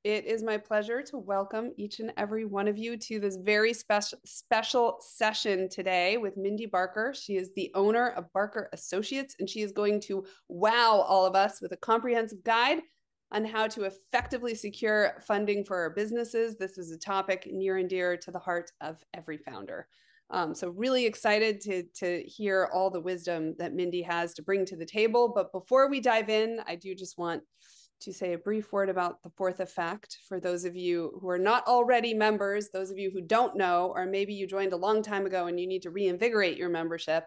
It is my pleasure to welcome each and every one of you to this very special session today with Mindy Barker. She is the owner of Barker Associates, and she is going to wow all of us with a comprehensive guide on how to effectively secure funding for our businesses. This is a topic near and dear to the heart of every founder. So really excited to hear all the wisdom that Mindy has to bring to the table. But before we dive in, I do just want to say a brief word about the fourth effect for those of you who are not already members, those of you who don't know, or maybe you joined a long time ago and you need to reinvigorate your membership.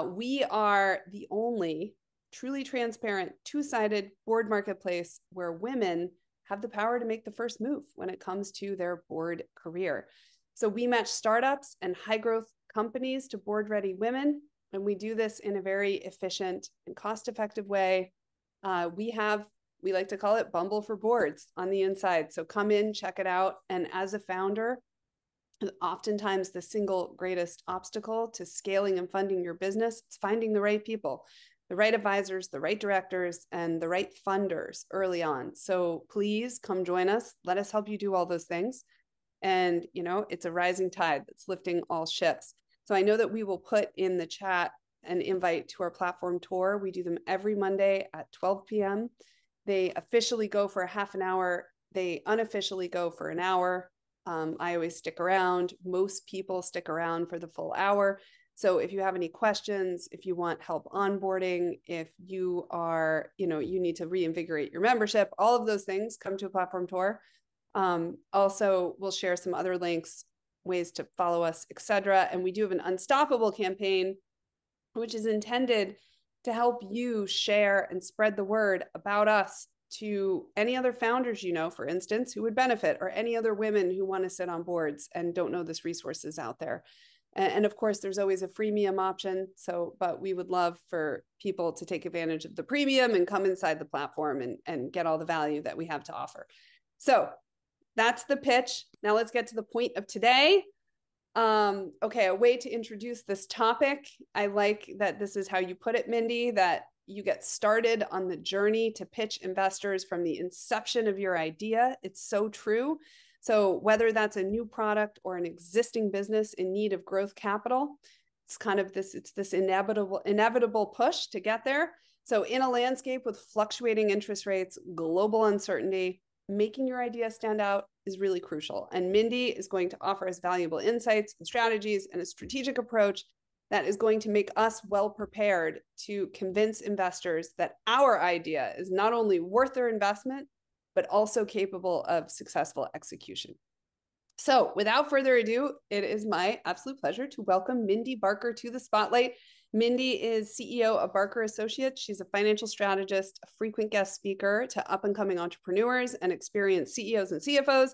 We are the only truly transparent, two-sided board marketplace where women have the power to make the first move when it comes to their board career. So we match startups and high-growth companies to board-ready women, and we do this in a very efficient and cost-effective way. We like to call it Bumble for Boards on the inside. So come in, check it out. And as a founder, oftentimes the single greatest obstacle to scaling and funding your business is finding the right people, the right advisors, the right directors, and the right funders early on. So please come join us. Let us help you do all those things. And, you know, it's a rising tide that's lifting all ships. So I know that we will put in the chat an invite to our platform tour. We do them every Monday at 12 p.m. They officially go for a half an hour. They unofficially go for an hour. I always stick around. Most people stick around for the full hour. So if you have any questions, if you want help onboarding, if you are, you need to reinvigorate your membership, all of those things, come to a platform tour. Also, we'll share some other links, ways to follow us, etc. And we do have an Unstoppable campaign, which is intended to help you share and spread the word about us to any other founders, for instance, who would benefit, or any other women who want to sit on boards and don't know this resource is out there. And of course, there's always a freemium option. But we would love for people to take advantage of the premium and come inside the platform and get all the value that we have to offer. So that's the pitch. Now let's get to the point of today. Okay, a way to introduce this topic. I like that this is how you put it, Mindy, that you get started on the journey to pitch investors from the inception of your idea. It's so true. So whether that's a new product or an existing business in need of growth capital, it's this inevitable push to get there. So in a landscape with fluctuating interest rates, global uncertainty, making your idea stand out is really crucial. And Mindy is going to offer us valuable insights and strategies and a strategic approach that is going to make us well prepared to convince investors that our idea is not only worth their investment, but also capable of successful execution. So without further ado, it is my absolute pleasure to welcome Mindy Barker to the spotlight. Mindy is CEO of Barker Associates. She's a financial strategist, a frequent guest speaker to up-and-coming entrepreneurs and experienced CEOs and CFOs.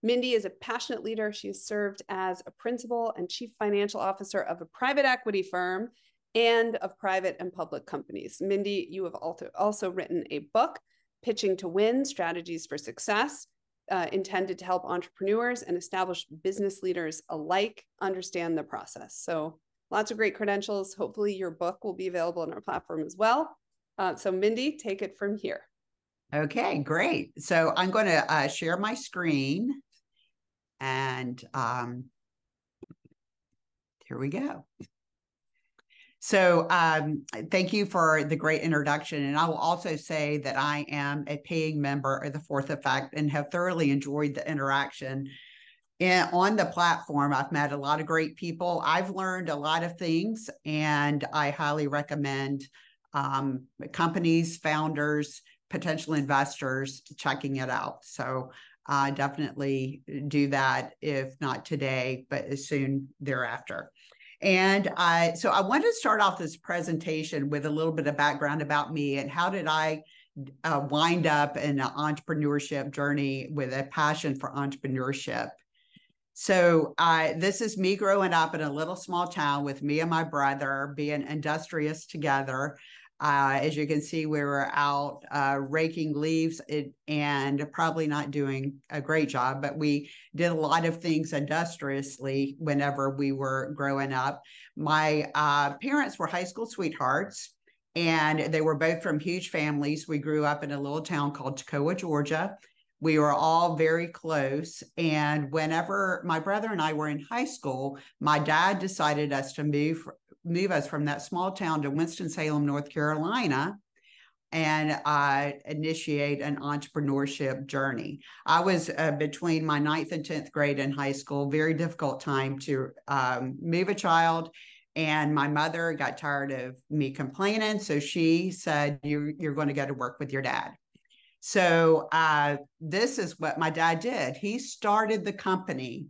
Mindy is a passionate leader. She has served as a principal and chief financial officer of a private equity firm and of private and public companies. Mindy, you have also written a book, Pitching to Win: Strategies for Success, intended to help entrepreneurs and established business leaders alike understand the process. So lots of great credentials. Hopefully your book will be available on our platform as well. So Mindy, take it from here. Okay, great. So I'm going to share my screen, and here we go. So thank you for the great introduction. And I will also say that I am a paying member of the Fourth Effect and have thoroughly enjoyed the interaction. And on the platform, I've met a lot of great people. I've learned a lot of things, and I highly recommend companies, founders, potential investors checking it out. So definitely do that, if not today, but as soon thereafter. And so I wanted to start off this presentation with a little bit of background about me and how did I wind up in an entrepreneurship journey with a passion for entrepreneurship. So this is me growing up in a little small town with me and my brother being industrious together. As you can see, we were out raking leaves and probably not doing a great job, but we did a lot of things industriously whenever we were growing up. My parents were high school sweethearts, and they were both from huge families. We grew up in a little town called Toccoa, Georgia. We were all very close. And whenever my brother and I were in high school, my dad decided us to move us from that small town to Winston-Salem, North Carolina, and initiate an entrepreneurship journey. I was between my 9th and 10th grade in high school, very difficult time to move a child. And my mother got tired of me complaining. So she said, you're going to go to work with your dad. So this is what my dad did. He started the company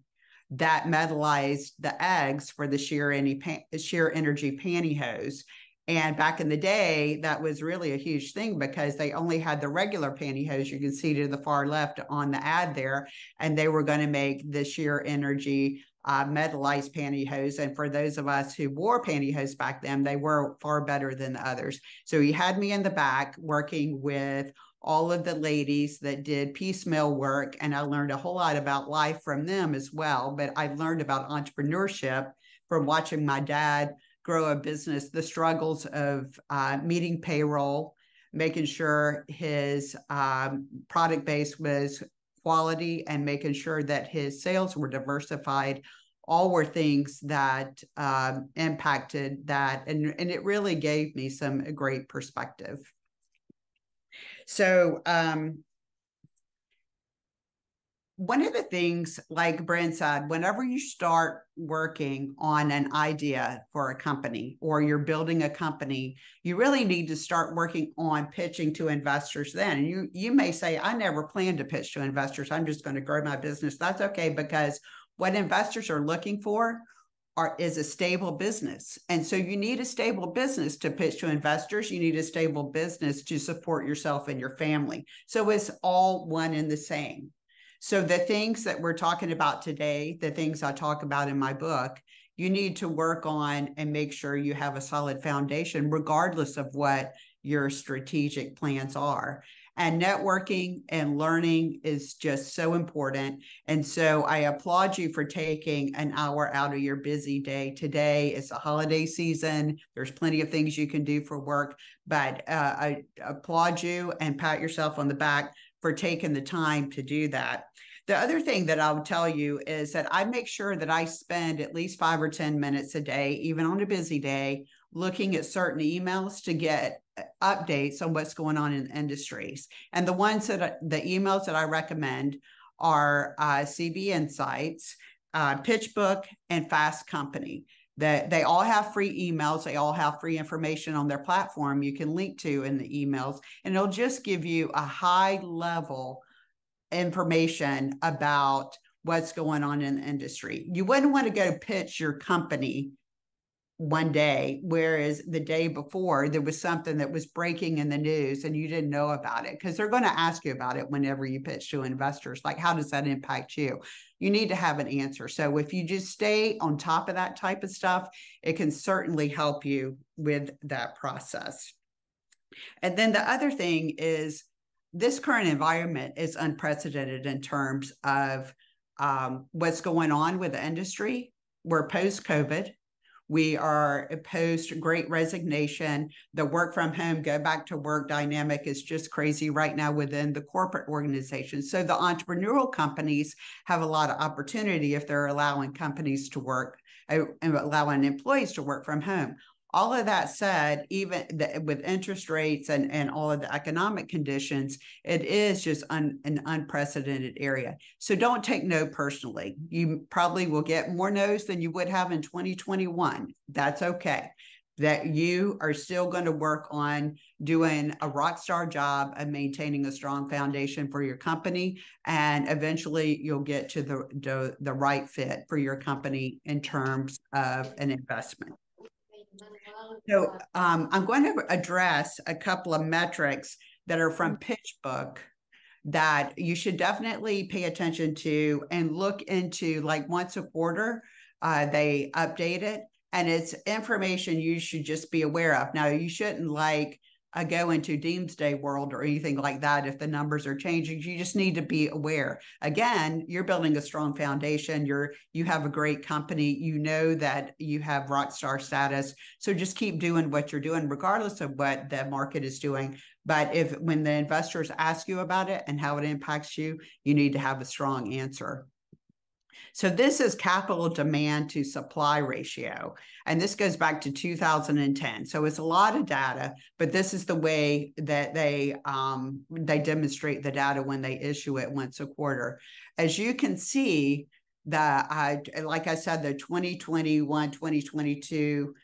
that metallized the eggs for the sheer energy pantyhose. And back in the day, that was really a huge thing because they only had the regular pantyhose. You can see to the far left on the ad there, and they were going to make the sheer energy metallized pantyhose. And for those of us who wore pantyhose back then, they were far better than the others. So he had me in the back working with all of the ladies that did piecemeal work. And I learned a whole lot about life from them as well. But I learned about entrepreneurship from watching my dad grow a business, the struggles of meeting payroll, making sure his product base was quality, and making sure that his sales were diversified. All were things that impacted that. And it really gave me some great perspective. So one of the things, like Brent said, whenever you start working on an idea for a company or you're building a company, you really need to start working on pitching to investors then. And you may say, I never planned to pitch to investors. I'm just going to grow my business. That's okay, because what investors are looking for is a stable business. And so you need a stable business to pitch to investors. You need a stable business to support yourself and your family. So it's all one and the same. So the things that we're talking about today, the things I talk about in my book, you need to work on and make sure you have a solid foundation, regardless of what your strategic plans are. And networking and learning is just so important. And so I applaud you for taking an hour out of your busy day. Today is the holiday season. There's plenty of things you can do for work, but I applaud you and pat yourself on the back for taking the time to do that. The other thing that I'll tell you is that I make sure that I spend at least 5 or 10 minutes a day, even on a busy day, looking at certain emails to get updates on what's going on in industries. And the emails that I recommend are CB Insights, PitchBook, and Fast Company. That they all have free emails. They all have free information on their platform you can link to in the emails, and it'll just give you a high level information about what's going on in the industry. You wouldn't want to go pitch your company one day, whereas the day before there was something that was breaking in the news and you didn't know about it, because they're going to ask you about it whenever you pitch to investors. Like, how does that impact you? You need to have an answer. So if you just stay on top of that type of stuff, it can certainly help you with that process. And then the other thing is, this current environment is unprecedented in terms of what's going on with the industry. We're post-COVID. We are post Great Resignation. The work from home, go back to work dynamic is just crazy right now within the corporate organization. So the entrepreneurial companies have a lot of opportunity if they're allowing companies to work and allowing employees to work from home. All of that said, even with interest rates and all of the economic conditions, it is just an unprecedented area. So don't take no personally. You probably will get more no's than you would have in 2021. That's okay. That you are still going to work on doing a rock star job of maintaining a strong foundation for your company. And eventually you'll get to the right fit for your company in terms of an investment. So I'm going to address a couple of metrics that are from PitchBook that you should definitely pay attention to and look into. Like once a quarter, they update it, and it's information you should just be aware of. Now, you shouldn't go into doomsday world or anything like that if the numbers are changing. You just need to be aware. Again, you're building a strong foundation. You have a great company. You know that you have rock star status. So just keep doing what you're doing, regardless of what the market is doing. But when the investors ask you about it and how it impacts you, you need to have a strong answer. So this is capital demand to supply ratio. And this goes back to 2010. So it's a lot of data, but this is the way that they demonstrate the data when they issue it once a quarter. As you can see, like I said, the 2021, 2022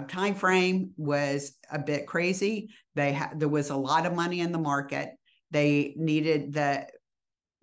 time frame was a bit crazy. There was a lot of money in the market. They needed the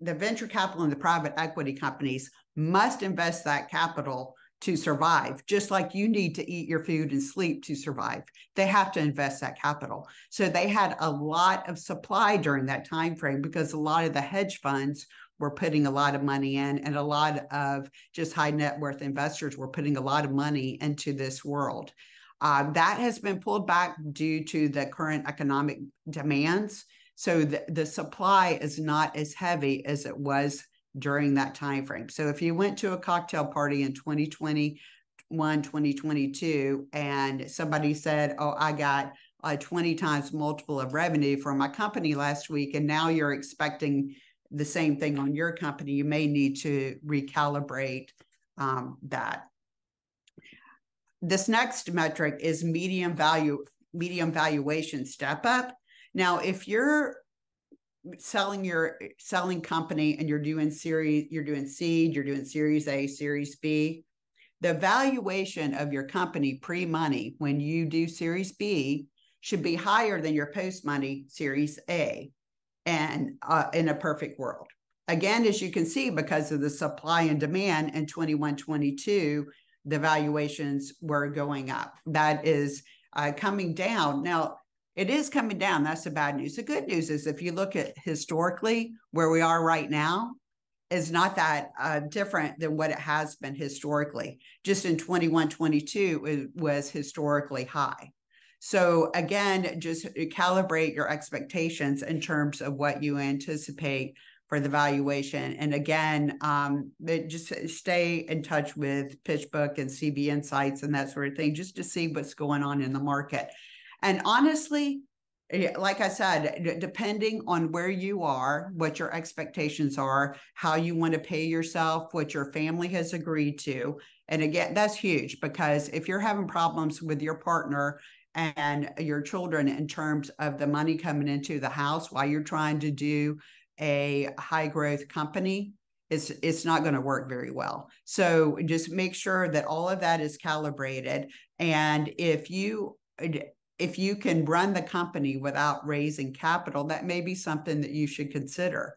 venture capital and the private equity companies must invest that capital to survive, just like you need to eat your food and sleep to survive. They have to invest that capital. So they had a lot of supply during that time frame because a lot of the hedge funds were putting a lot of money in, and a lot of just high net worth investors were putting a lot of money into this world. That has been pulled back due to the current economic demands. So the supply is not as heavy as it was during that time frame. So if you went to a cocktail party in 2021, 2022, and somebody said, oh, I got a 20 times multiple of revenue from my company last week, and now you're expecting the same thing on your company, you may need to recalibrate that. This next metric is medium valuation step up. Now, if you're selling company and you're doing seed, you're doing Series A, Series B, the valuation of your company pre-money when you do Series B should be higher than your post-money Series A, and in a perfect world. Again, as you can see, because of the supply and demand in 21, 22, the valuations were going up. That is coming down. Now, it is coming down. That's the bad news. The good news is if you look at historically where we are right now, is not that different than what it has been historically. Just in 21, 22, it was historically high. So again, just calibrate your expectations in terms of what you anticipate for the valuation. And again, just stay in touch with PitchBook and CB Insights and that sort of thing, just to see what's going on in the market. And honestly, like I said, depending on where you are, what your expectations are, how you want to pay yourself, what your family has agreed to. And again, that's huge, because if you're having problems with your partner and your children in terms of the money coming into the house while you're trying to do a high growth company, it's not going to work very well. So just make sure that all of that is calibrated. And if you can run the company without raising capital, that may be something that you should consider.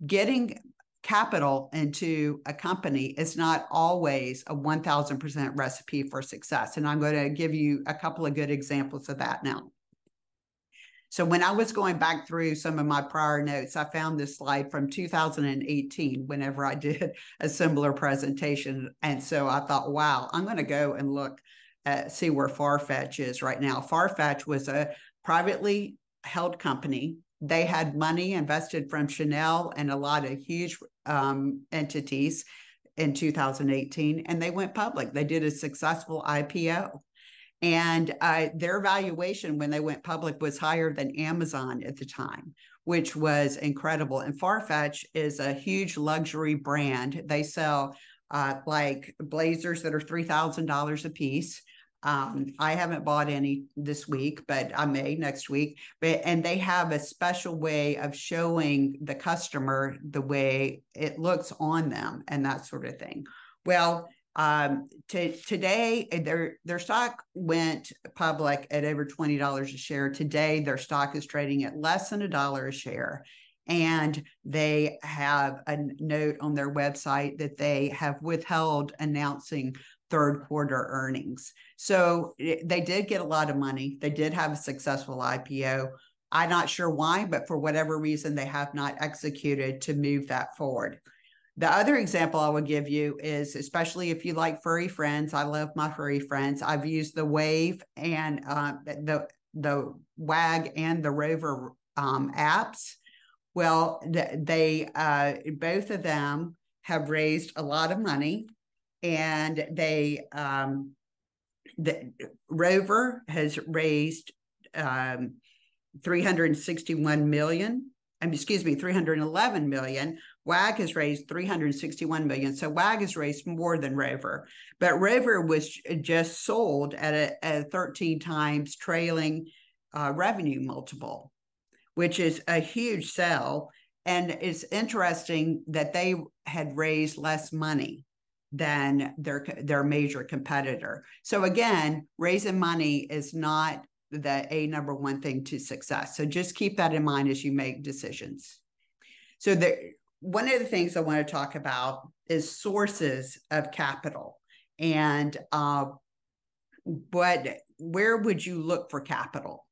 Getting capital into a company is not always a 1000% recipe for success. And I'm going to give you a couple of good examples of that now. So when I was going back through some of my prior notes, I found this slide from 2018, whenever I did a similar presentation. And so I thought, wow, I'm going to go and look see where Farfetch is right now. Farfetch was a privately held company. They had money invested from Chanel and a lot of huge entities in 2018, and they went public. They did a successful IPO. And their valuation when they went public was higher than Amazon at the time, which was incredible. And Farfetch is a huge luxury brand. They sell like blazers that are $3,000 a piece. I haven't bought any this week, but I may next week. And they have a special way of showing the customer the way it looks on them and that sort of thing. Well, today their stock went public at over $20 a share. Today, their stock is trading at less than $1 a share. And they have a note on their website that they have withheld announcing third quarter earnings. So they did get a lot of money. They did have a successful IPO. I'm not sure why, but for whatever reason, they have not executed to move that forward. The other example I would give you is, especially if you like furry friends, I love my furry friends. I've used the Wave and the WAG and the Rover apps. Well, they both of them have raised a lot of money, and the Rover has raised 361 million. Excuse me, 311 million. WAG has raised 361 million. So WAG has raised more than Rover, but Rover was just sold at a 13 times trailing revenue multiple, which is a huge sell. And it's interesting that they had raised less money than their major competitor. So again, raising money is not the number one thing to success. So just keep that in mind as you make decisions. So one of the things I want to talk about is sources of capital, and where would you look for capital?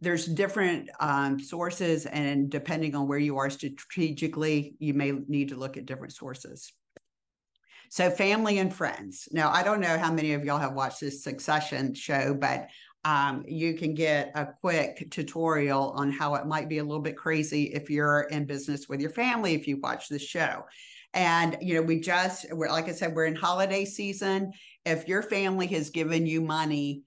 There's different sources, and depending on where you are strategically, you may need to look at different sources. So family and friends. Now, I don't know how many of y'all have watched this Succession show, but you can get a quick tutorial on how it might be a little bit crazy if you're in business with your family, if you watch the show. And, you know, we're, like I said, we're in holiday season. If your family has given you money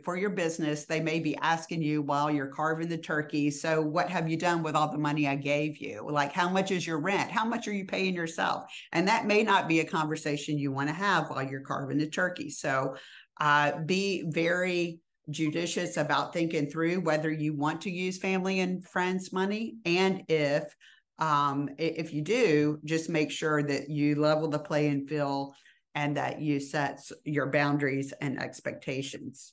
for your business, they may be asking you while you're carving the turkey, so what have you done with all the money I gave you? Like, how much is your rent? How much are you paying yourself? And that may not be a conversation you want to have while you're carving the turkey. So be very judicious about thinking through whether you want to use family and friends money, and if you do, just make sure that you level the playing field and that you set your boundaries and expectations.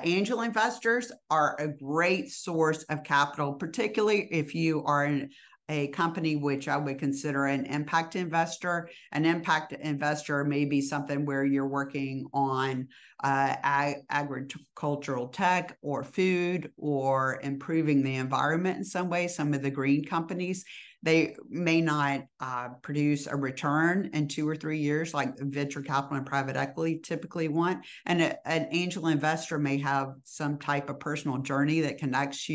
Angel investors are a great source of capital, particularly if you are in a company which I would consider an impact investor. An impact investor may be something where you're working on agricultural tech or food or improving the environment in some way. Some of the green companies, they may not produce a return in 2 or 3 years like venture capital and private equity typically want. And an angel investor may have some type of personal journey that connects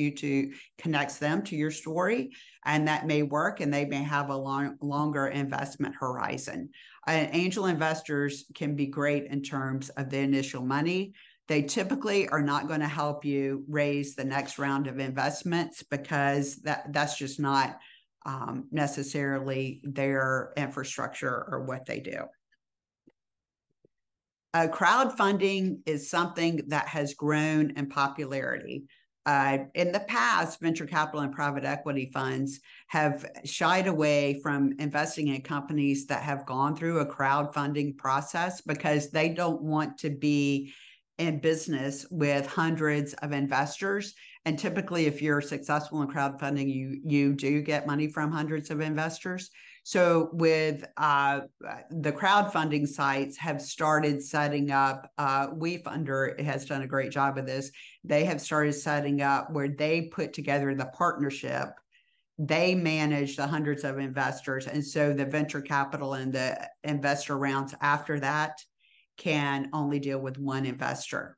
them to your story, and that may work, and they may have a longer investment horizon. Angel investors can be great in terms of the initial money. They typically are not going to help you raise the next round of investments because that's just not necessarily their infrastructure or what they do. Crowdfunding is something that has grown in popularity. In the past, venture capital and private equity funds have shied away from investing in companies that have gone through a crowdfunding process because they don't want to be in business with hundreds of investors. And typically, if you're successful in crowdfunding, you do get money from hundreds of investors. So with the crowdfunding sites have started setting up, WeFunder has done a great job of this. They have started setting up where they put together the partnership. They manage the hundreds of investors. And so the venture capital and the investor rounds after that can only deal with one investor.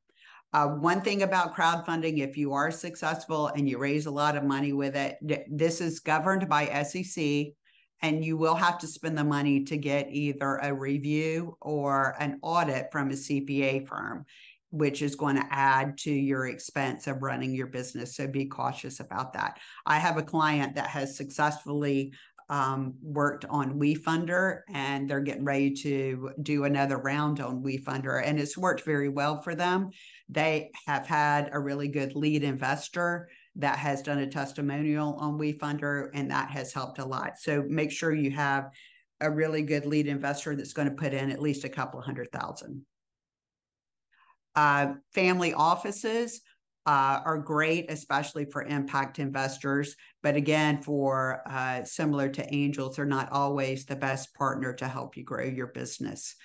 One thing about crowdfunding, if you are successful and you raise a lot of money with it, this is governed by SEC, and you will have to spend the money to get either a review or an audit from a CPA firm, which is going to add to your expense of running your business. So be cautious about that. I have a client that has successfully worked on WeFunder, and they're getting ready to do another round on WeFunder, and it's worked very well for them. They have had a really good lead investor that has done a testimonial on WeFunder, and that has helped a lot. So make sure you have a really good lead investor that's going to put in at least a couple of $100,000. Family offices are great, especially for impact investors. But again, for similar to angels, they're not always the best partner to help you grow your business.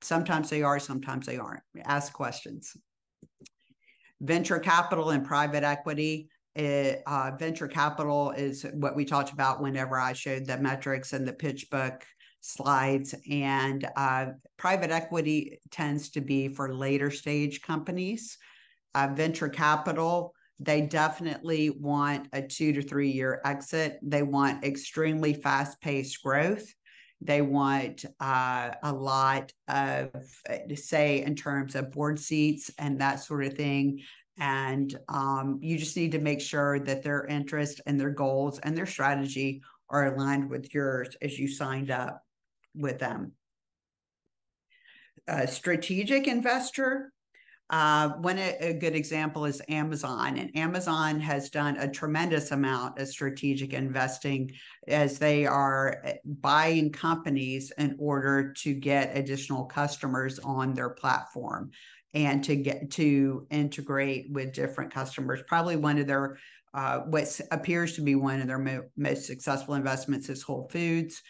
Sometimes they are, sometimes they aren't. Ask questions. Venture capital and private equity. Venture capital is what we talked about whenever I showed the metrics and the pitch book slides. And private equity tends to be for later stage companies. Venture capital, they definitely want a 2 to 3 year exit. They want extremely fast paced growth. They want a lot of, say, in terms of board seats and that sort of thing. And you just need to make sure that their interest and their goals and their strategy are aligned with yours as you signed up with them. A strategic investor, one a good example is Amazon, and Amazon has done a tremendous amount of strategic investing as they are buying companies in order to get additional customers on their platform and to get to integrate with different customers. Probably one of their what appears to be one of their most successful investments is Whole Foods.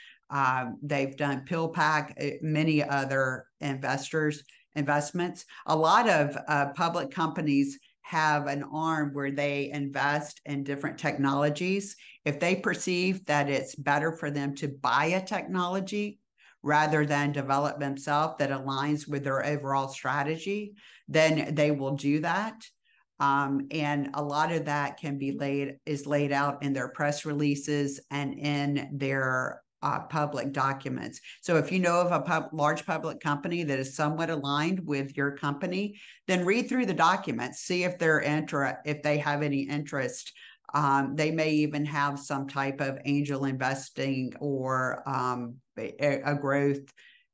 They've done PillPack, many other investments. A lot of public companies have an arm where they invest in different technologies. If they perceive that it's better for them to buy a technology rather than develop themselves that aligns with their overall strategy, then they will do that. And a lot of that can be laid out in their press releases and in their public documents. So if you know of a large public company that is somewhat aligned with your company, then read through the documents, see if if they have any interest. They may even have some type of angel investing or a growth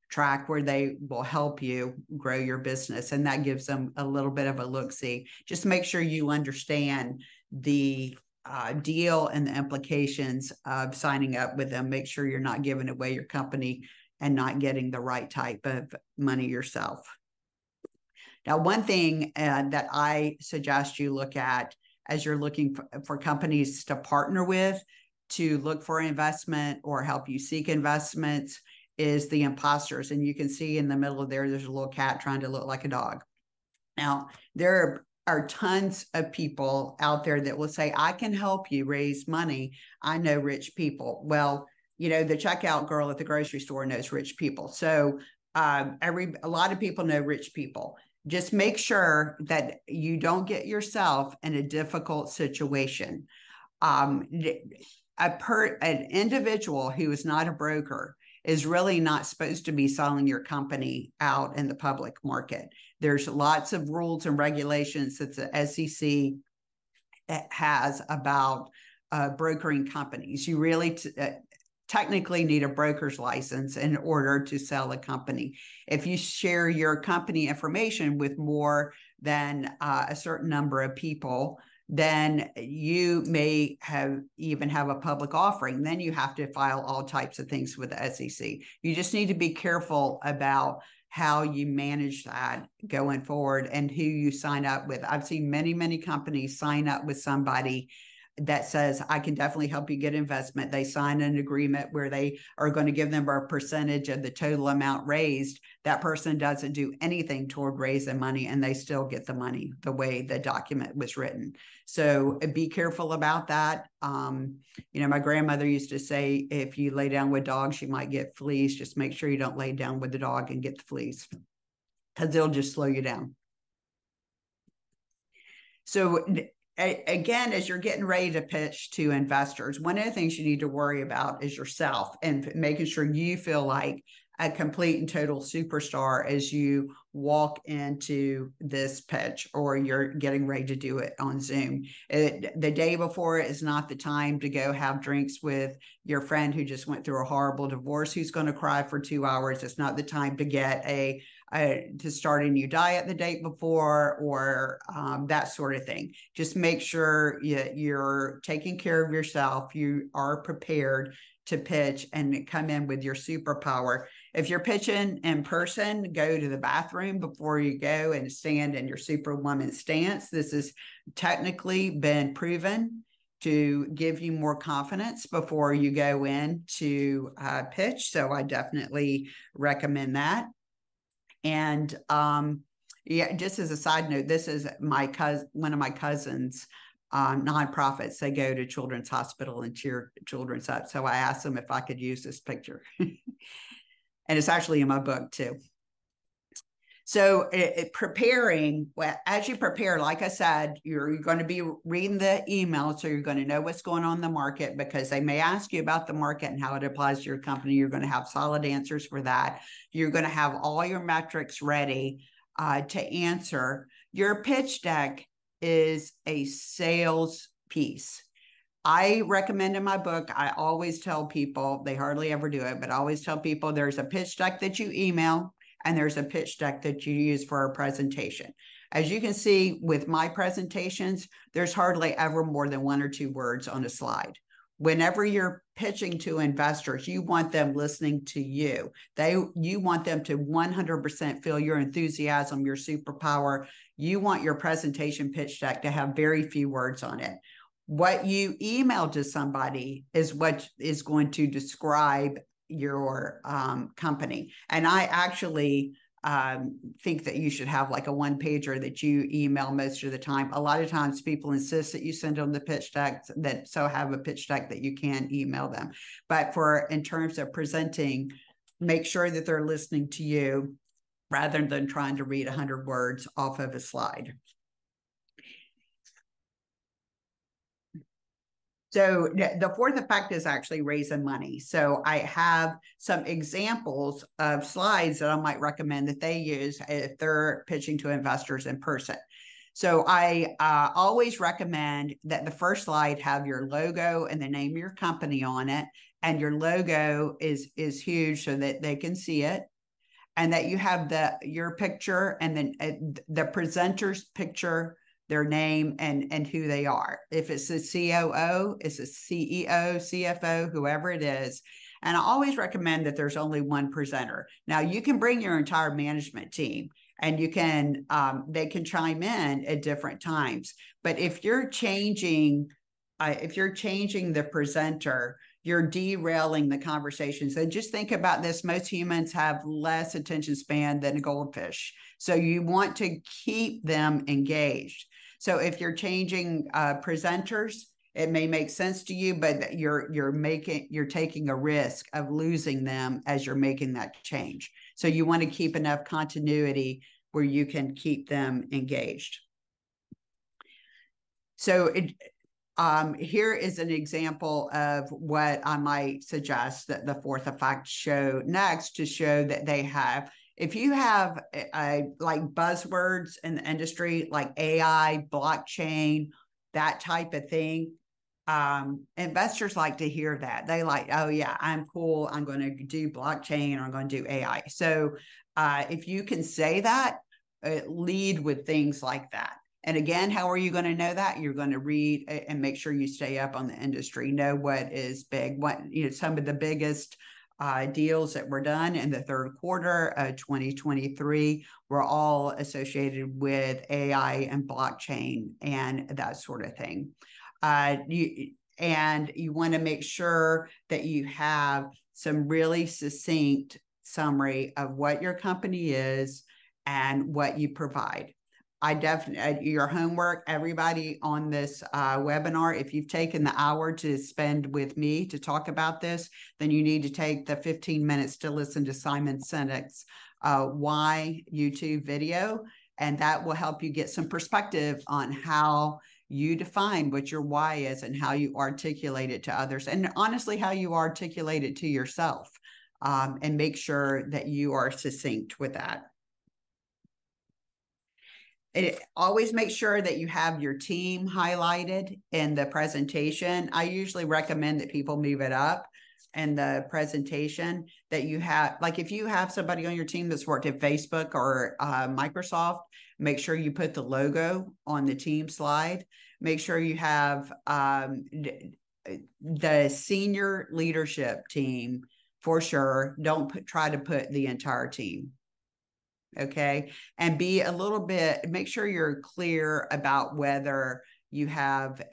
track where they will help you grow your business. And that gives them a little bit of a look-see. Just make sure you understand the deal and the implications of signing up with them. Make sure you're not giving away your company and not getting the right type of money yourself. Now, one thing that I suggest you look at as you're looking for companies to partner with, to look for investment or help you seek investments, is the imposters. And you can see in the middle of there's a little cat trying to look like a dog. Now, there are tons of people out there that will say, I can help you raise money. I know rich people. Well, you know, the checkout girl at the grocery store knows rich people. So a lot of people know rich people. Just make sure that you don't get yourself in a difficult situation. An individual who is not a broker is really not supposed to be selling your company out in the public market. There's lots of rules and regulations that the SEC has about brokering companies. You really technically need a broker's license in order to sell a company. If you share your company information with more than a certain number of people, then you may even have a public offering. Then you have to file all types of things with the SEC. You just need to be careful about how you manage that going forward and who you sign up with. I've seen many, many companies sign up with somebody that says, I can definitely help you get investment. They sign an agreement where they are going to give them a percentage of the total amount raised. That person doesn't do anything toward raising money, and they still get the money the way the document was written. So be careful about that. You know, my grandmother used to say, if you lay down with dogs, you might get fleas. Just make sure you don't lay down with the dog and get the fleas, because they'll just slow you down. So again, as you're getting ready to pitch to investors, one of the things you need to worry about is yourself and making sure you feel like a complete and total superstar as you walk into this pitch or you're getting ready to do it on Zoom. The day before is not the time to go have drinks with your friend who just went through a horrible divorce who's going to cry for 2 hours. It's not the time to get to start a new diet the day before or that sort of thing. Just make sure you're taking care of yourself. You are prepared to pitch and come in with your superpower. If you're pitching in person, go to the bathroom before you go and stand in your superwoman stance. This has technically been proven to give you more confidence before you go in to pitch. So I definitely recommend that. And yeah, just as a side note, this is one of my cousins' nonprofits. They go to Children's Hospital and cheer children's up. So I asked them if I could use this picture. And it's actually in my book too. So preparing, as you prepare, like I said, you're going to be reading the email, so you're going to know what's going on in the market, because they may ask you about the market and how it applies to your company. You're going to have solid answers for that. You're going to have all your metrics ready to answer. Your pitch deck is a sales piece. I recommend in my book, I always tell people, they hardly ever do it, but I always tell people there's a pitch deck that you email, and there's a pitch deck that you use for a presentation. As you can see with my presentations, there's hardly ever more than 1 or 2 words on a slide. Whenever you're pitching to investors, you want them listening to you. You want them to 100% feel your enthusiasm, your superpower. You want your presentation pitch deck to have very few words on it. What you email to somebody is what is going to describe your company. And I actually think that you should have like a 1-pager that you email most of the time. A lot of times people insist that you send them the pitch deck, that so have a pitch deck that you can email them. But in terms of presenting, make sure that they're listening to you rather than trying to read 100 words off of a slide. So the fourth effect is actually raising money. So I have some examples of slides that I might recommend that they use if they're pitching to investors in person. So I always recommend that the first slide have your logo and the name of your company on it. And your logo is huge so that they can see it. And that you have your picture and then the presenter's picture, their name, and who they are. If it's a COO, it's a CEO, CFO, whoever it is. And I always recommend that there's only one presenter. Now you can bring your entire management team, and you can they can chime in at different times. But if you're changing the presenter, you're derailing the conversation. So just think about this. Most humans have less attention span than a goldfish. So you want to keep them engaged. So if you're changing presenters, it may make sense to you, but you're taking a risk of losing them as you're making that change. So you want to keep enough continuity where you can keep them engaged. So here is an example of what I might suggest that the fourth effect show next, to show that they have. If you have like buzzwords in the industry, like AI, blockchain, that type of thing, investors like to hear that. They like, oh yeah, I'm cool. I'm going to do blockchain, or I'm going to do AI. So if you can say that, lead with things like that. And again, how are you going to know that? You're going to read and make sure you stay up on the industry, know what is big, some of the biggest deals that were done in the third quarter of 2023 were all associated with AI and blockchain and that sort of thing. You want to make sure that you have some really succinct summary of what your company is and what you provide. Your homework, everybody on this webinar, if you've taken the hour to spend with me to talk about this, then you need to take the 15 minutes to listen to Simon Sinek's Why YouTube video, and that will help you get some perspective on how you define what your why is and how you articulate it to others, and honestly, how you articulate it to yourself, and make sure that you are succinct with that. Always make sure that you have your team highlighted in the presentation. I usually recommend that people move it up in the presentation, that you have, like if you have somebody on your team that's worked at Facebook or Microsoft, make sure you put the logo on the team slide. Make sure you have the senior leadership team for sure. Don't try to put the entire team. Okay. And make sure you're clear about whether you have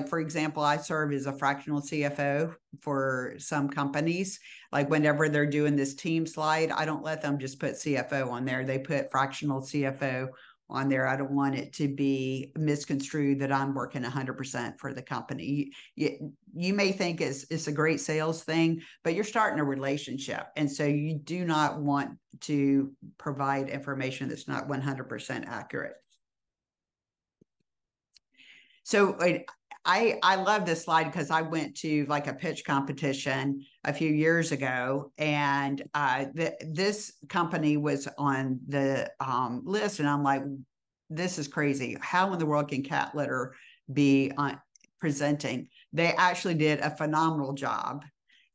for example, I serve as a fractional CFO for some companies. Like whenever they're doing this team slide, I don't let them just put CFO on there. They put fractional CFO on there. I don't want it to be misconstrued that I'm working 100% for the company. You may think it's a great sales thing, but you're starting a relationship. And so you do not want to provide information that's not 100% accurate. So I love this slide because I went to like a pitch competition a few years ago, and this company was on the list, and I'm like, this is crazy. How in the world can cat litter be presenting? They actually did a phenomenal job,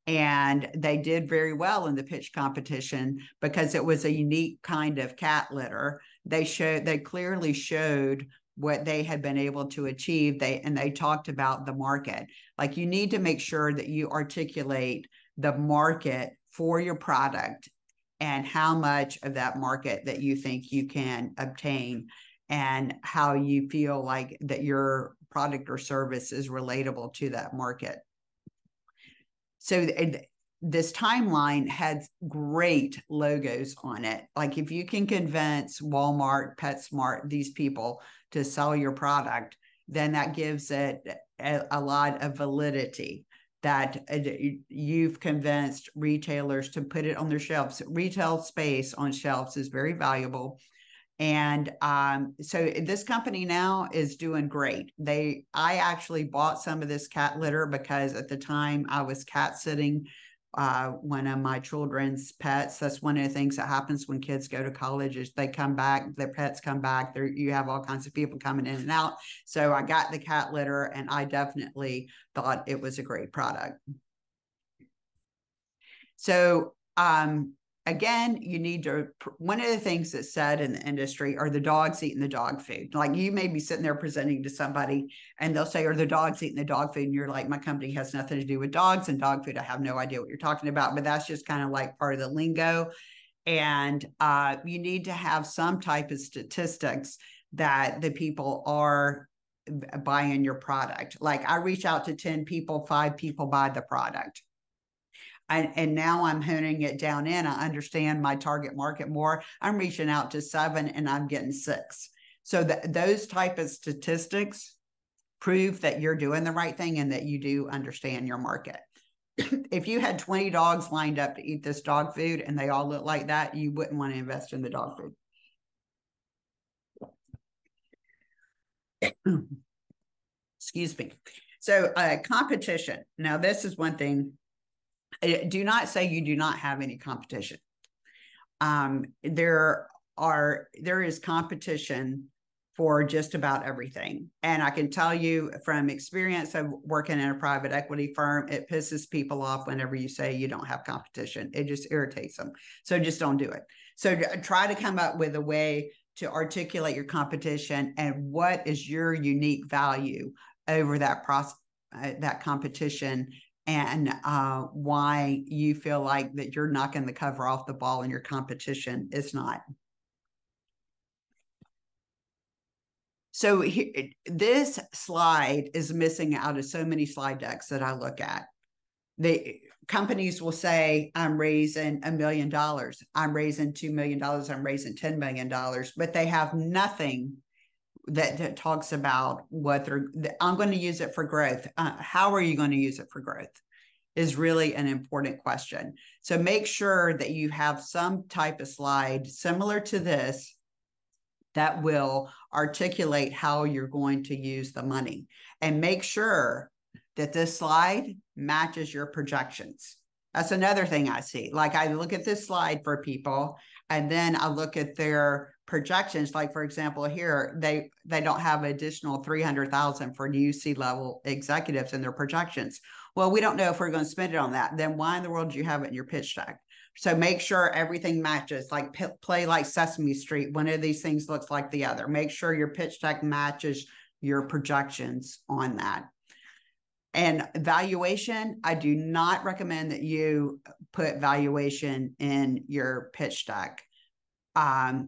and they did very well in the pitch competition because it was a unique kind of cat litter. They clearly showed what they had been able to achieve. They talked about the market. Like, you need to make sure that you articulate the market for your product and how much of that market that you think you can obtain, and how you feel like that your product or service is relatable to that market. So this timeline had great logos on it. Like, if you can convince Walmart, PetSmart, these people to sell your product, then that gives it a lot of validity, that you've convinced retailers to put it on their shelves. Retail space on shelves is very valuable. And so this company now is doing great. I actually bought some of this cat litter because at the time I was cat sitting one of my children's pets. That's one of the things that happens when kids go to college, is they come back, their pets come back. You have all kinds of people coming in and out. So I got the cat litter, and I definitely thought it was a great product. So again, you need to, one of the things that's said in the industry are the dogs eating the dog food. Like, you may be sitting there presenting to somebody and they'll say, are the dogs eating the dog food? And you're like, my company has nothing to do with dogs and dog food. I have no idea what you're talking about, but that's just kind of like part of the lingo. And you need to have some type of statistics that the people are buying your product. Like, I reach out to 10 people, 5 people buy the product. And now I'm honing it down in. I understand my target market more. I'm reaching out to 7 and I'm getting 6. So those type of statistics prove that you're doing the right thing and that you do understand your market. If you had 20 dogs lined up to eat this dog food and they all look like that, you wouldn't want to invest in the dog food. Excuse me. So competition. Now, this is one thing. Do not say you do not have any competition. There is competition for just about everything. And I can tell you from experience of working in a private equity firm, it pisses people off whenever you say you don't have competition. It just irritates them. So just don't do it. So try to come up with a way to articulate your competition and what is your unique value over that competition, and why you feel like that you're knocking the cover off the ball and your competition is not. So this slide is missing out of so many slide decks that I look at. The companies will say, I'm raising $1 million, I'm raising $2 million, I'm raising $10 million, but they have nothing that talks about what I'm going to use it for growth. How are you going to use it for growth is really an important question. So make sure that you have some type of slide similar to this that will articulate how you're going to use the money, and make sure that this slide matches your projections. That's another thing I see. Like, I look at this slide for people, and then I look at their projections. Like, for example, here, they don't have additional $300,000 for new C-level executives in their projections. Well, we don't know if we're going to spend it on that. Then why in the world do you have it in your pitch deck? So make sure everything matches. Like, play like Sesame Street. One of these things looks like the other. Make sure your pitch deck matches your projections on that. And valuation, I do not recommend that you put valuation in your pitch deck. I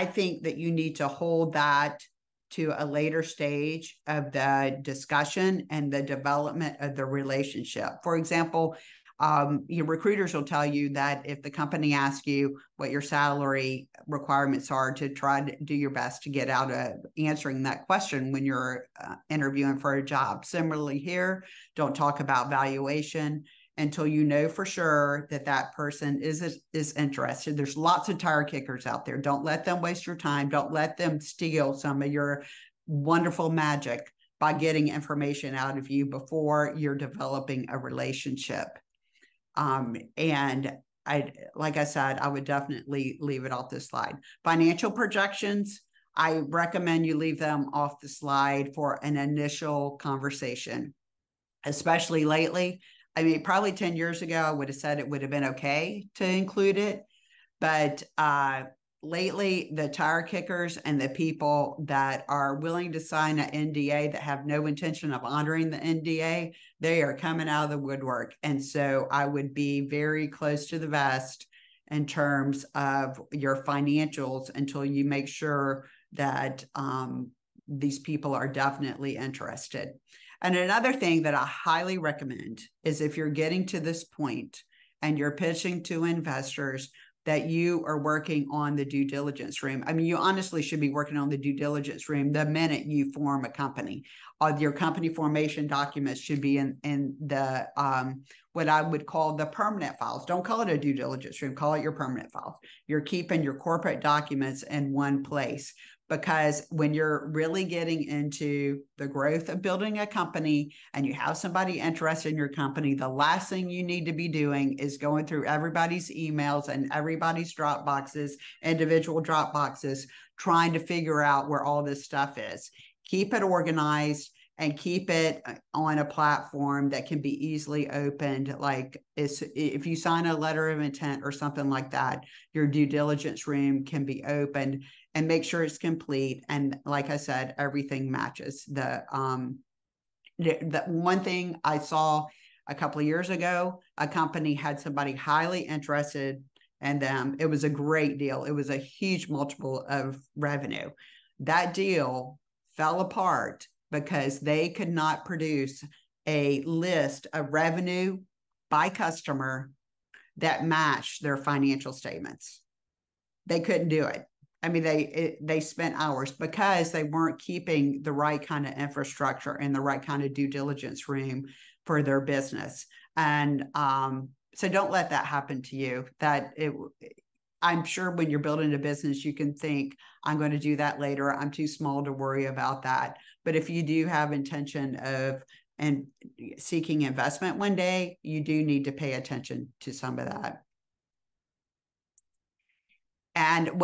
think that you need to hold that to a later stage of the discussion and the development of the relationship. For example, Your recruiters will tell you that if the company asks you what your salary requirements are, to try to do your best to get out of answering that question when you're interviewing for a job. Similarly here, don't talk about valuation until you know for sure that that person is interested. There's lots of tire kickers out there. Don't let them waste your time. Don't let them steal some of your wonderful magic by getting information out of you before you're developing a relationship. And like I said, I would definitely leave it off this slide. Financial projections, I recommend you leave them off the slide for an initial conversation, especially lately. I mean, probably 10 years ago, I would have said it would have been okay to include it. But lately, the tire kickers and the people that are willing to sign an NDA that have no intention of honoring the NDA, they are coming out of the woodwork. And so I would be very close to the vest in terms of your financials until you make sure that these people are definitely interested. And another thing that I highly recommend is if you're getting to this point and you're pitching to investors, that you are working on the due diligence room. I mean, you honestly should be working on the due diligence room the minute you form a company. Your company formation documents should be in the what I would call the permanent files. Don't call it a due diligence room, call it your permanent files. You're keeping your corporate documents in one place, because when you're really getting into the growth of building a company and you have somebody interested in your company, the last thing you need to be doing is going through everybody's emails and everybody's Dropboxes, individual Dropboxes, trying to figure out where all this stuff is. Keep it organized and keep it on a platform that can be easily opened. Like if you sign a letter of intent or something like that, your due diligence room can be opened, and make sure it's complete. And like I said, everything matches. The one thing I saw a couple of years ago, a company had somebody highly interested in them. It was a great deal. It was a huge multiple of revenue. That deal fell apart because they could not produce a list of revenue by customer that matched their financial statements. They couldn't do it. I mean, they spent hours because they weren't keeping the right kind of infrastructure and the right kind of due diligence room for their business. And so don't let that happen to you. I'm sure when you're building a business, you can think, I'm going to do that later. I'm too small to worry about that. But if you do have intention of seeking investment one day, you do need to pay attention to some of that. And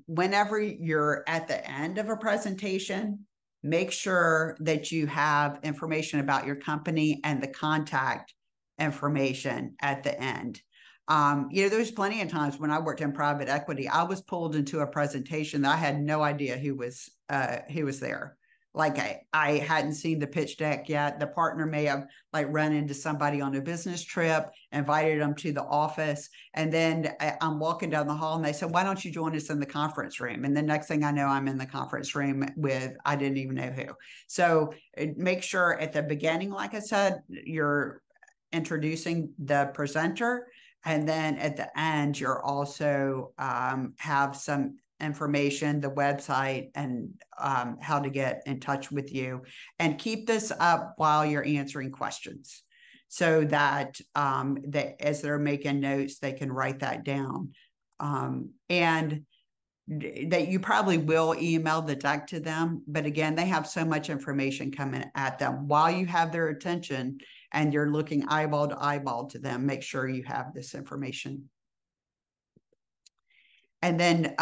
whenever you're at the end of a presentation, make sure that you have information about your company and the contact information at the end. There's plenty of times when I worked in private equity, I was pulled into a presentation that I had no idea who was there. Like I hadn't seen the pitch deck yet. The partner may have run into somebody on a business trip, invited them to the office. And then I'm walking down the hall and they said, why don't you join us in the conference room? And the next thing I know, I'm in the conference room with, I didn't even know who. So make sure at the beginning, like I said, you're introducing the presenter. And then at the end, you're also have some information, the website, and how to get in touch with you. And keep this up while you're answering questions so that, as they're making notes, they can write that down. And that you probably will email the deck to them. But again, they have so much information coming at them. While you have their attention and you're looking eyeball to eyeball to them, make sure you have this information. And then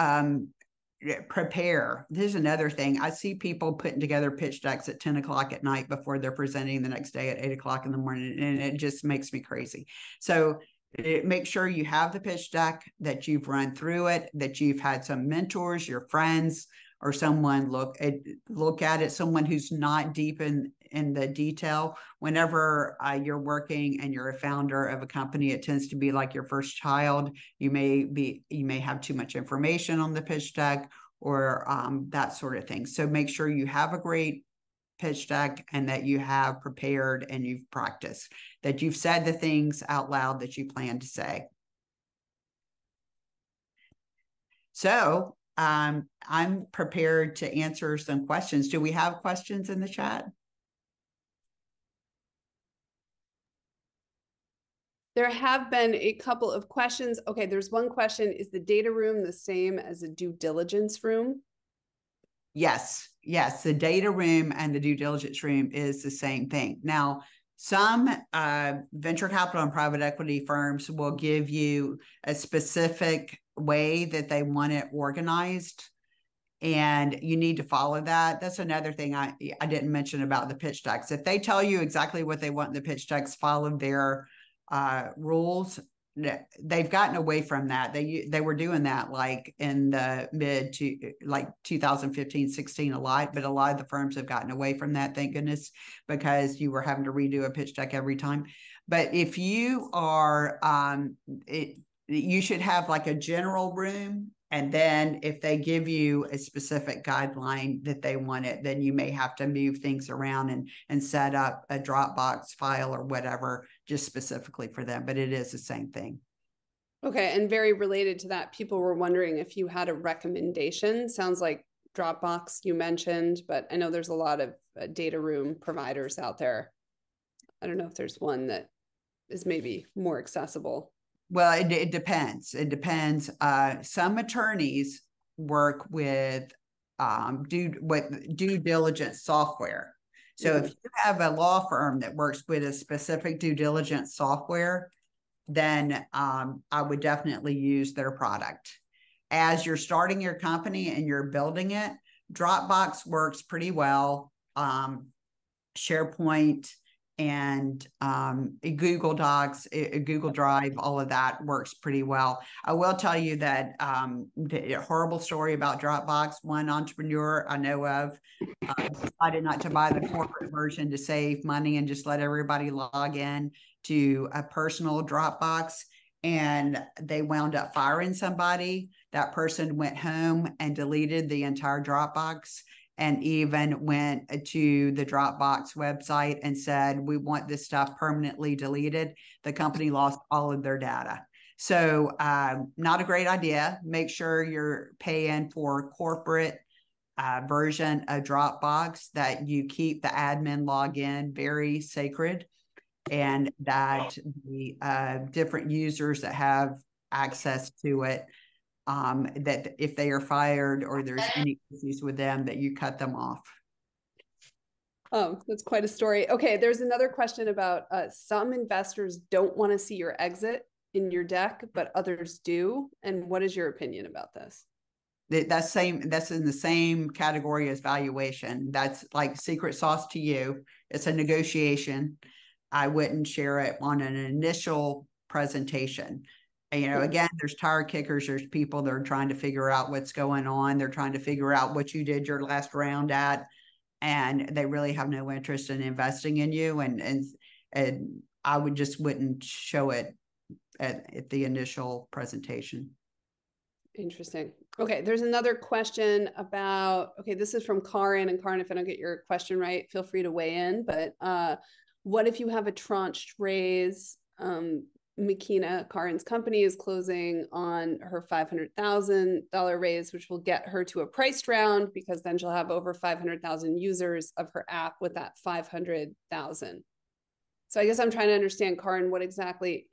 prepare. This is another thing. I see people putting together pitch decks at 10 o'clock at night before they're presenting the next day at 8 o'clock in the morning. And it just makes me crazy. So make sure you have the pitch deck, that you've run through it, that you've had some mentors, your friends, or someone look at it, someone who's not deep in the detail. Whenever you're working and you're a founder of a company, it tends to be like your first child. You may have too much information on the pitch deck or that sort of thing. So make sure you have a great pitch deck and that you have prepared and you've practiced, that you've said the things out loud that you plan to say. So I'm prepared to answer some questions. Do we have questions in the chat? There have been a couple of questions. Okay, there's one question. Is the data room the same as a due diligence room? Yes. The data room and the due diligence room is the same thing. Now, some venture capital and private equity firms will give you a specific way that they want it organized, and you need to follow that. That's another thing I didn't mention about the pitch decks. If they tell you exactly what they want in the pitch decks, follow their rules. They've gotten away from that. They were doing that like in the mid to like 2015, 16 a lot, but a lot of the firms have gotten away from that, thank goodness, because you were having to redo a pitch deck every time. But if you are, you should have like a general room. And then if they give you a specific guideline that they want it, then you may have to move things around and set up a Dropbox file or whatever, just specifically for them. But it is the same thing. Okay. And very related to that, people were wondering if you had a recommendation. Sounds like Dropbox you mentioned, but I know there's a lot of data room providers out there. I don't know if there's one that is maybe more accessible. Well, it depends. It depends. Some attorneys work with due diligence software. So if you have a law firm that works with a specific due diligence software, then I would definitely use their product. As you're starting your company and you're building it, Dropbox works pretty well. SharePoint and Google Docs, Google Drive, all of that works pretty well. I will tell you that the horrible story about Dropbox, one entrepreneur I know of decided not to buy the corporate version to save money and just let everybody log in to a personal Dropbox. And they wound up firing somebody. That person went home and deleted the entire Dropbox, and even went to the Dropbox website and said, we want this stuff permanently deleted. The company lost all of their data. So not a great idea. Make sure you're paying for corporate version of Dropbox, that you keep the admin login very sacred, and that the different users that have access to it, that if they are fired or there's any issues with them, that you cut them off. Oh, that's quite a story. Okay, there's another question about some investors don't want to see your exit in your deck, but others do. And what is your opinion about this? That's in the same category as valuation. That's like secret sauce to you. It's a negotiation. I wouldn't share it on an initial presentation. Again, there's tire kickers, there's people that are trying to figure out what's going on. They're trying to figure out what you did your last round at, and they really have no interest in investing in you. And I wouldn't show it at the initial presentation. Interesting. Okay, there's another question about, okay, this is from Karin. And Karin, if I don't get your question right, feel free to weigh in. But what if you have a tranched raise? Makina, Karin's company, is closing on her $500,000 raise, which will get her to a priced round, because then she'll have over 500,000 users of her app with that 500,000. So I guess I'm trying to understand, Karin, what exactly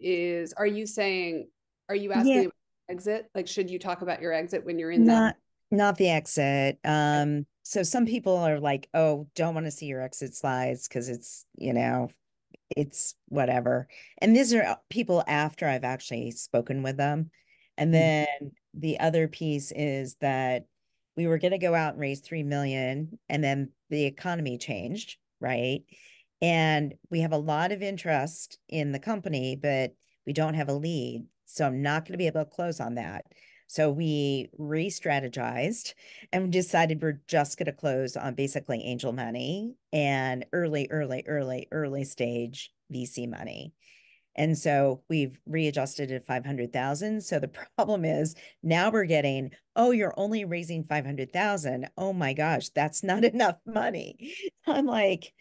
are you asking about exit? Like, should you talk about your exit when you're in that? Not the exit. So some people are like, oh, don't want to see your exit slides because it's whatever. And these are people after I've actually spoken with them. And then the other piece is that we were going to go out and raise 3 million, and then the economy changed, right? And we have a lot of interest in the company, but we don't have a lead. So I'm not going to be able to close on that. So we re-strategized and decided we're just going to close on basically angel money and early stage VC money. And so we've readjusted it 500,000. So the problem is now we're getting, oh, you're only raising 500,000. Oh my gosh, that's not enough money. I'm like,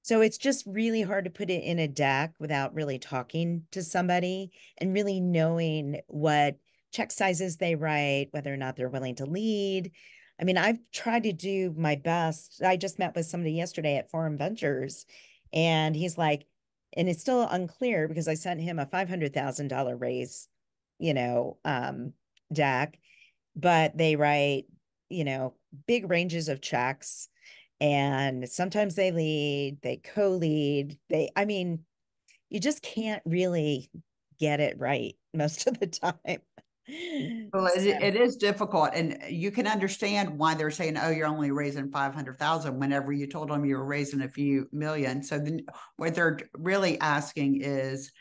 so it's just really hard to put it in a deck without really talking to somebody and really knowing what check sizes they write, whether or not they're willing to lead. I mean, I've tried to do my best. I just met with somebody yesterday at Forum Ventures, and he's like, and it's still unclear because I sent him a $500,000 raise, deck, but they write, big ranges of checks, and sometimes they lead, they co-lead, I mean, you just can't really get it right most of the time. Well, So, it is difficult, and you can understand why they're saying, "Oh, you're only raising 500,000." Whenever you told them you were raising a few million, so then what they're really asking is,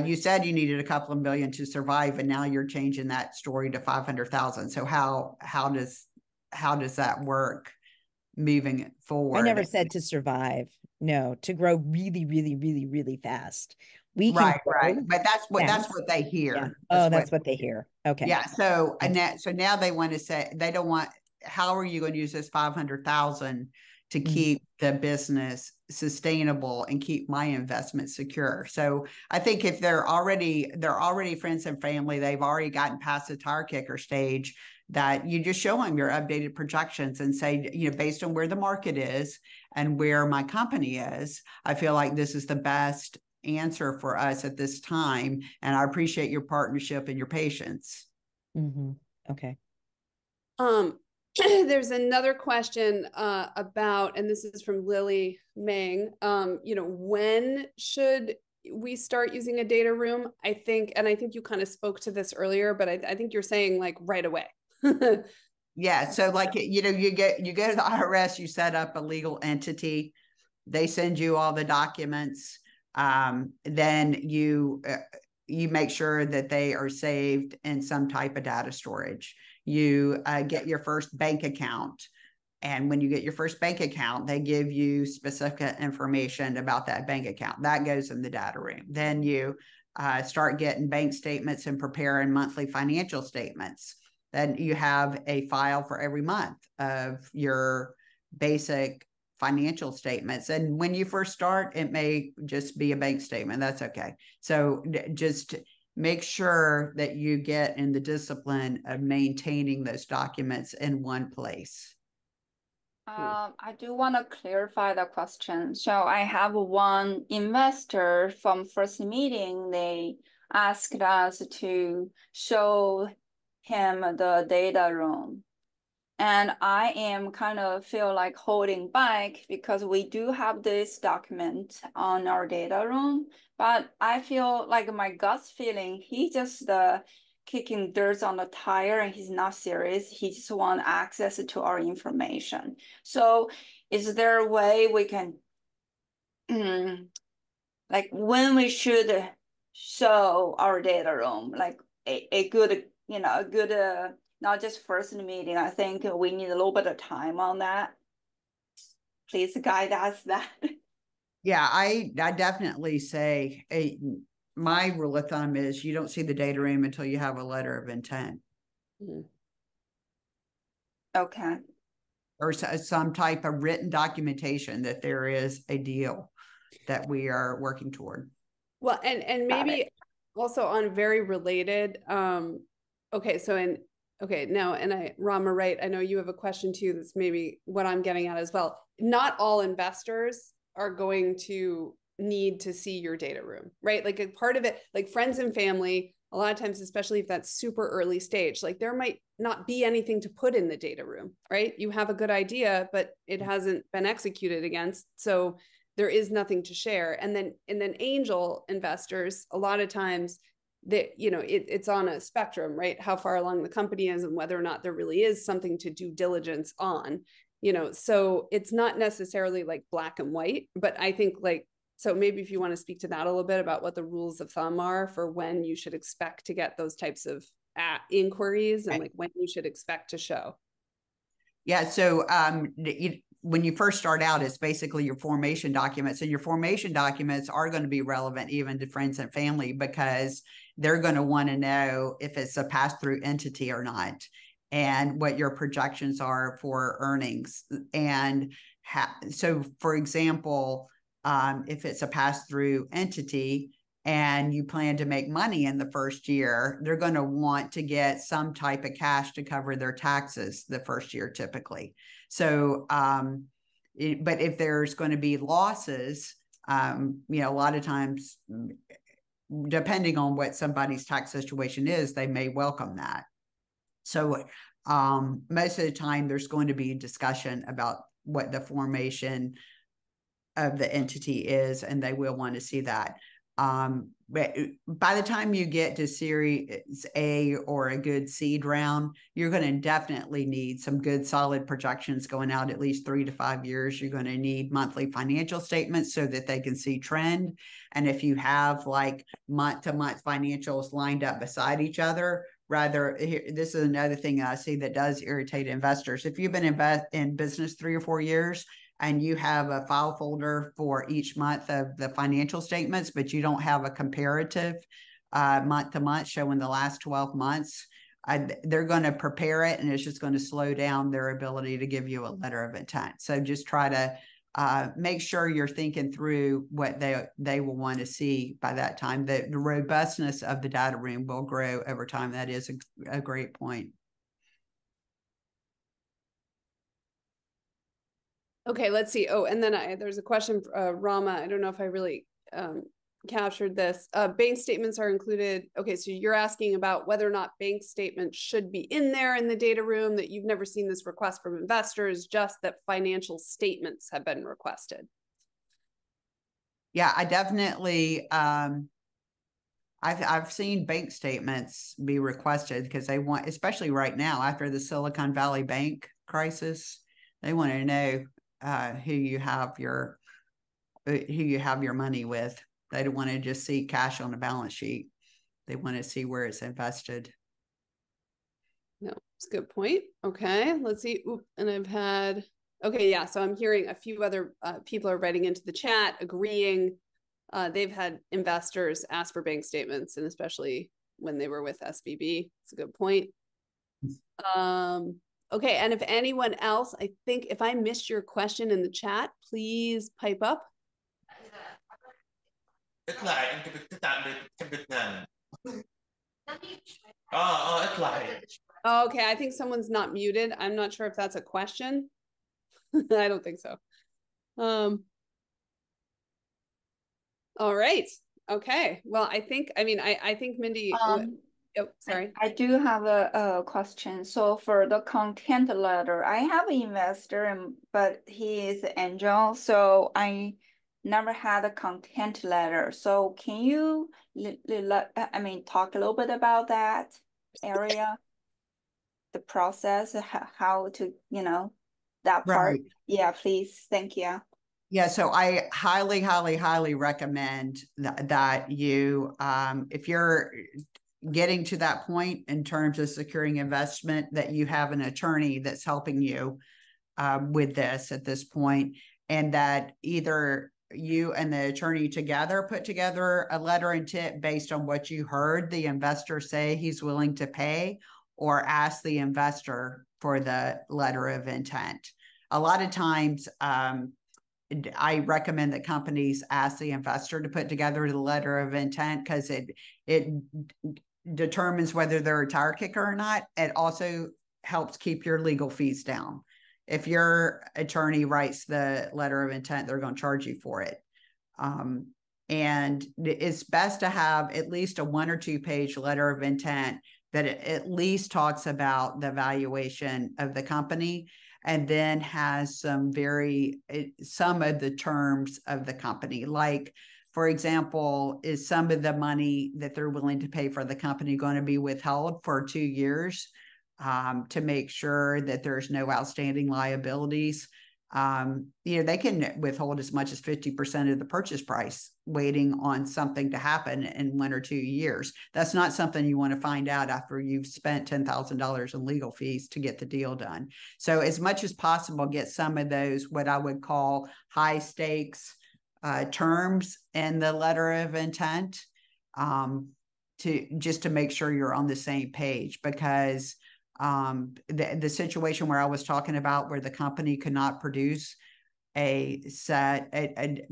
you said you needed a couple of million to survive, and now you're changing that story to 500,000. So how does that work moving I never forward? said to survive. No, to grow really, really, really, really fast. We can Right. grow But that's fast. what they Yeah. hear. Oh, That's what. that's what they hear. Okay. Yeah. So Yeah. now they want to say they don't want. How are you going to use this 500,000 to Mm. keep the business sustainable and keep my investment secure? So I think if they're already friends and family, they've already gotten past the tire kicker stage. That you just show them your updated projections and say, based on where the market is and where my company is, I feel like this is the best answer for us at this time. And I appreciate your partnership and your patience. Mm-hmm. Okay. There's another question about, and this is from Lily Meng. When should we start using a data room? I think you kind of spoke to this earlier, but I think you're saying like right away. Yeah. So like, you go to the IRS, you set up a legal entity, they send you all the documents. Then you make sure that they are saved in some type of data storage. You get your first bank account. And when you get your first bank account, they give you specific information about that bank account. That goes in the data room. Then you start getting bank statements and preparing monthly financial statements. Then you have a file for every month of your basic financial statements. And when you first start, it may just be a bank statement. That's okay. So just make sure that you get in the discipline of maintaining those documents in one place. I do want to clarify the question. So I have one investor from first meeting. They asked us to show him the data room. And I am kind of feel like holding back because we do have this document on our data room, but I feel like my gut feeling, he just kicking dirt on the tire and he's not serious. He just want access to our information. So is there a way we can, like when we should show our data room, like a good, a good, not just first meeting. I think we need a little bit of time on that. Please guide us that. Yeah, I definitely say my rule of thumb is you don't see the data room until you have a letter of intent. Mm-hmm. Okay. Or some type of written documentation that there is a deal that we are working toward. Well, and maybe also on very related, okay, so now, and Rama, right, I know you have a question too, that's maybe what I'm getting at as well. Not all investors are going to need to see your data room, right? Like a part of it, like friends and family, a lot of times, especially if that's super early stage, like there might not be anything to put in the data room, right? You have a good idea, but it hasn't been executed against. So there is nothing to share. And then angel investors, a lot of times that, it's on a spectrum, right? How far along the company is and whether or not there really is something to do diligence on, so it's not necessarily like black and white, but I think so maybe if you want to speak to that a little bit about what the rules of thumb are for when you should expect to get those types of inquiries and like when you should expect to show. Yeah. So when you first start out, it's basically your formation documents, and your formation documents are going to be relevant even to friends and family, because they're going to want to know if it's a pass-through entity or not, and what your projections are for earnings. And so, for example, if it's a pass-through entity and you plan to make money in the first year, they're going to want to get some type of cash to cover their taxes the first year typically. So, but if there's going to be losses, a lot of times, depending on what somebody's tax situation is, they may welcome that. So most of the time, there's going to be a discussion about what the formation of the entity is, and they will want to see that. But by the time you get to Series A or a good seed round, you're going to definitely need some good solid projections going out at least 3 to 5 years. You're going to need monthly financial statements so that they can see trend. And if you have like month-to-month financials lined up beside each other, this is another thing I see that does irritate investors. If you've been in business 3 or 4 years, and you have a file folder for each month of the financial statements, but you don't have a comparative month to month showing the last 12 months, they're going to prepare it, and it's just going to slow down their ability to give you a letter of intent. So just try to make sure you're thinking through what they will want to see by that time. The robustness of the data room will grow over time. That is a great point. Okay, let's see. Oh, and then there's a question, Rama. I don't know if I really captured this. Bank statements are included. Okay, so you're asking about whether or not bank statements should be in there in the data room, that you've never seen this request from investors, just that financial statements have been requested. Yeah, I definitely, I've seen bank statements be requested because they want, especially right now after the Silicon Valley Bank crisis, they want to know who you have your money with. They don't want to just see cash on the balance sheet. They want to see where it's invested. No, it's a good point. Okay, let's see. Oop, and I've had, okay, yeah. So I'm hearing a few other people are writing into the chat, agreeing. They've had investors ask for bank statements, and especially when they were with SVB. It's a good point. Okay, and if anyone else, I think if I missed your question in the chat, please pipe up. Okay, I think someone's not muted. I'm not sure if that's a question. I don't think so. All right. Okay. Well, I think Mindy. Oh, sorry. I do have a question. So for the content letter, I have an investor, but he is an angel, so I never had a content letter. So can you talk a little bit about that area, the process, how to, that part? Right. Yeah, please. Thank you. Yeah, so I highly, highly, highly recommend that you, if you're getting to that point in terms of securing investment, that you have an attorney that's helping you with this at this point, and that either you and the attorney together put together a letter of intent based on what you heard the investor say he's willing to pay, or ask the investor for the letter of intent. A lot of times, I recommend that companies ask the investor to put together the letter of intent, because it determines whether they're a tire kicker or not. It also helps keep your legal fees down. If your attorney writes the letter of intent, they're going to charge you for it. And it's best to have at least a 1 or 2 page letter of intent that at least talks about the valuation of the company, and then has some of the terms of the company. Like, for example, is some of the money that they're willing to pay for the company going to be withheld for 2 years to make sure that there's no outstanding liabilities? they can withhold as much as 50% of the purchase price, waiting on something to happen in 1 or 2 years. That's not something you want to find out after you've spent $10,000 in legal fees to get the deal done. So as much as possible, get some of those, what I would call high stakes terms in the letter of intent, to make sure you're on the same page, because the situation where I was talking about, where the company could not produce a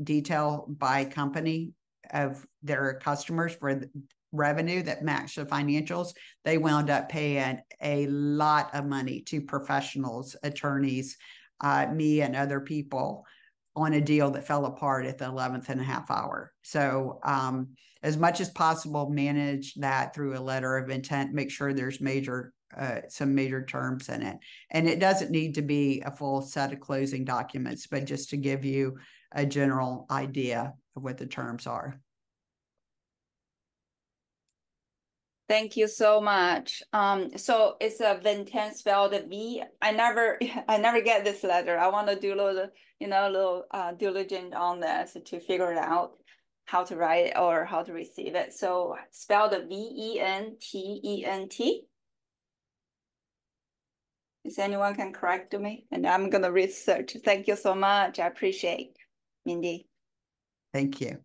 detail by company of their customers for the revenue that matched the financials, they wound up paying a lot of money to professionals, attorneys, me and other people, on a deal that fell apart at the 11th and a half hour. So as much as possible, manage that through a letter of intent. Make sure there's some major terms in it. And it doesn't need to be a full set of closing documents, but just to give you a general idea of what the terms are. Thank you so much. So it's a intent spelled V. I never get this letter. I want to do a little diligent on this to figure it out, how to write it or how to receive it. So spelled VENTENT. Is anyone can correct me? And I'm gonna research. Thank you so much. I appreciate, Mindy. Thank you.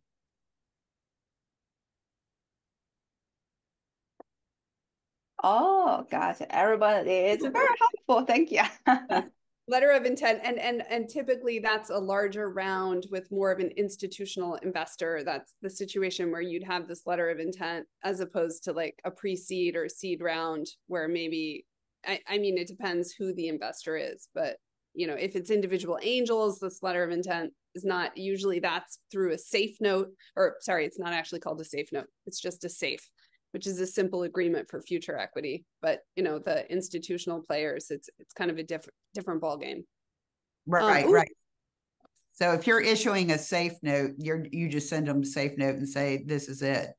Oh, gosh, everybody is very helpful. Thank you. Letter of intent, and typically that's a larger round with more of an institutional investor. That's the situation where you'd have this letter of intent, as opposed to like a pre-seed or seed round, where maybe, I mean, it depends who the investor is, but if it's individual angels, this letter of intent is not usually, that's through a safe note, or sorry, it's not actually called a safe note. It's just a safe, which is a simple agreement for future equity. But the institutional players, it's kind of a different ball game. Right, right. So if you're issuing a safe note, you just send them a safe note and say, this is it.